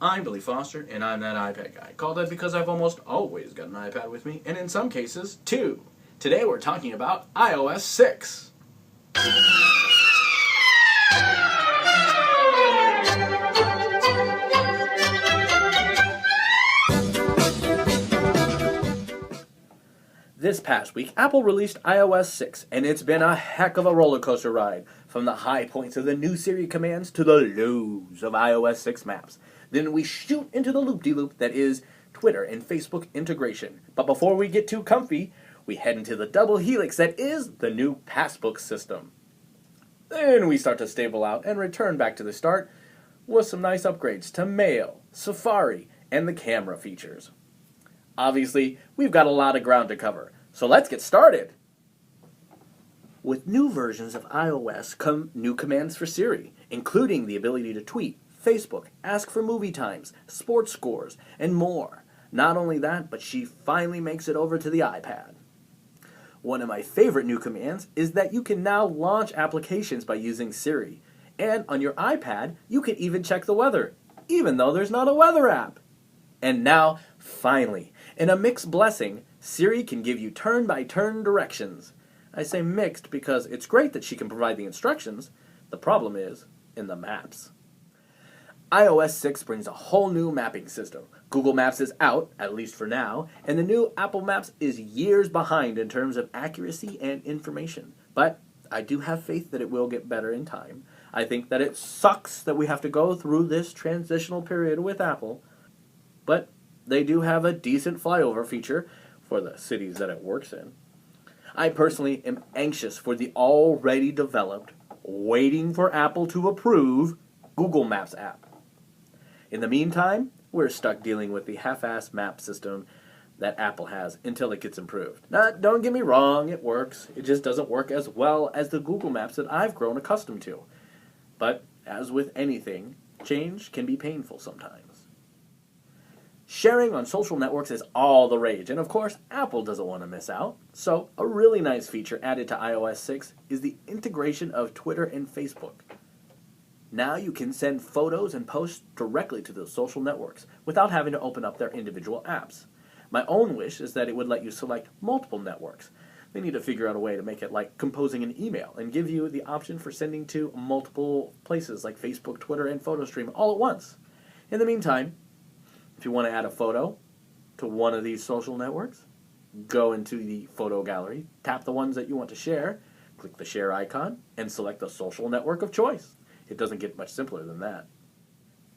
I'm Bily Foster, and I'm that iPad guy. Called that because I've almost always got an iPad with me, and in some cases, two. Today we're talking about iOS 6. This past week, Apple released iOS 6, and it's been a heck of a roller coaster ride. From the high points of the new Siri commands to the lows of iOS 6 maps. Then we shoot into the loop-de-loop that is Twitter and Facebook integration. But before we get too comfy, we head into the double helix that is the new Passbook system. Then we start to stable out and return back to the start with some nice upgrades to Mail, Safari, and the camera features. Obviously, we've got a lot of ground to cover, so let's get started. With new versions of iOS come new commands for Siri, including the ability to tweet, Facebook, ask for movie times, sports scores, and more. Not only that, but she finally makes it over to the iPad. One of my favorite new commands is that you can now launch applications by using Siri. And on your iPad, you can even check the weather, even though there's not a weather app. And now, finally, in a mixed blessing, Siri can give you turn-by-turn directions. I say mixed because it's great that she can provide the instructions. The problem is in the maps. iOS 6 brings a whole new mapping system. Google Maps is out, at least for now, and the new Apple Maps is years behind in terms of accuracy and information. But I do have faith that it will get better in time. I think that it sucks that we have to go through this transitional period with Apple, but they do have a decent flyover feature for the cities that it works in. I personally am anxious for the already developed, waiting for Apple to approve, Google Maps app. In the meantime, we're stuck dealing with the half-assed map system that Apple has until it gets improved. Now, don't get me wrong, it works. It just doesn't work as well as the Google Maps that I've grown accustomed to. But, as with anything, change can be painful sometimes. Sharing on social networks is all the rage, and of course, Apple doesn't want to miss out. So, a really nice feature added to iOS 6 is the integration of Twitter and Facebook. Now you can send photos and posts directly to those social networks without having to open up their individual apps. My own wish is that it would let you select multiple networks. They need to figure out a way to make it like composing an email and give you the option for sending to multiple places like Facebook, Twitter, and PhotoStream all at once. In the meantime, if you want to add a photo to one of these social networks, go into the photo gallery, tap the ones that you want to share, click the share icon, and select the social network of choice. It doesn't get much simpler than that.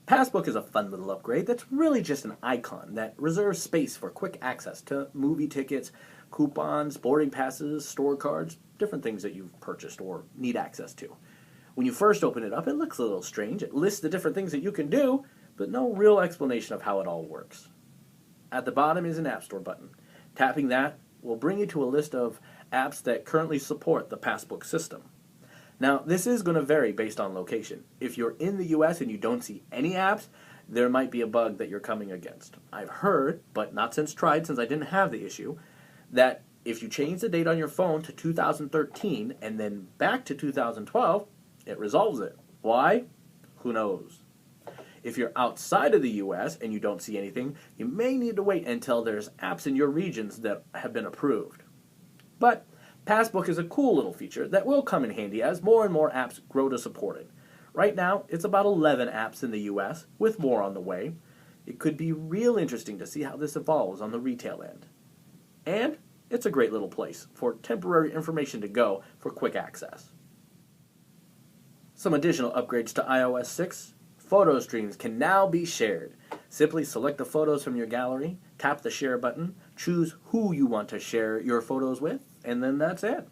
Passbook is a fun little upgrade that's really just an icon that reserves space for quick access to movie tickets, coupons, boarding passes, store cards, different things that you've purchased or need access to. When you first open it up, it looks a little strange. It lists the different things that you can do, but no real explanation of how it all works. At the bottom is an App Store button. Tapping that will bring you to a list of apps that currently support the Passbook system. Now, this is going to vary based on location. If you're in the US and you don't see any apps, there might be a bug that you're coming against. I've heard, but not since tried since I didn't have the issue, that if you change the date on your phone to 2013 and then back to 2012, it resolves it. Why? Who knows? If you're outside of the US and you don't see anything, you may need to wait until there's apps in your regions that have been approved. But Passbook is a cool little feature that will come in handy as more and more apps grow to support it. Right now, it's about 11 apps in the US, with more on the way. It could be real interesting to see how this evolves on the retail end. And it's a great little place for temporary information to go for quick access. Some additional upgrades to iOS 6. Photo streams can now be shared. Simply select the photos from your gallery, tap the share button, choose who you want to share your photos with, and then that's it.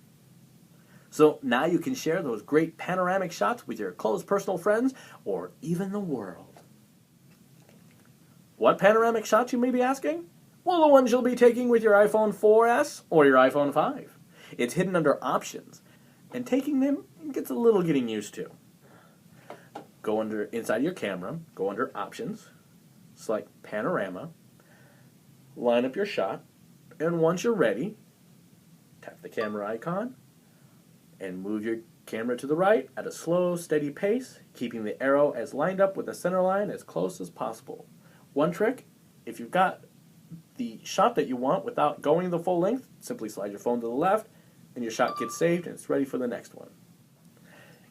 So now you can share those great panoramic shots with your close personal friends or even the world. What panoramic shots, you may be asking? Well, the ones you'll be taking with your iPhone 4S or your iPhone 5. It's hidden under Options, and taking them gets a little getting used to. Go under inside your camera, go under Options, select Panorama, line up your shot, and once you're ready, tap the camera icon and move your Camera to the right at a slow, steady pace, keeping the arrow as lined up with the center line as close as possible. One trick, if you've got the shot that you want without going the full length, simply slide your phone to the left and your shot gets saved and it's ready for the next one.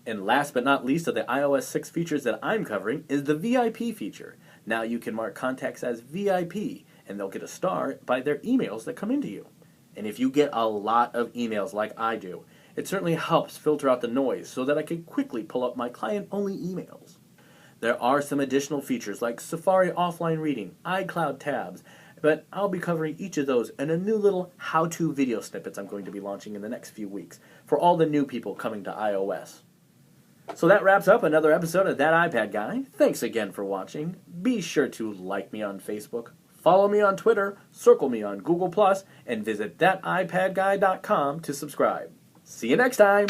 And last but not least of the iOS 6 features that I'm covering is the VIP feature. Now you can mark contacts as VIP and they'll get a star by their emails that come into you. And if you get a lot of emails like I do, it certainly helps filter out the noise so that I can quickly pull up my client-only emails. There are some additional features like Safari offline reading, iCloud tabs, but I'll be covering each of those in a new little how-to video snippets I'm going to be launching in the next few weeks for all the new people coming to iOS. So that wraps up another episode of That iPad Guy. Thanks again for watching. Be sure to like me on Facebook, follow me on Twitter, circle me on Google+, and visit thatipadguy.com to subscribe. See you next time!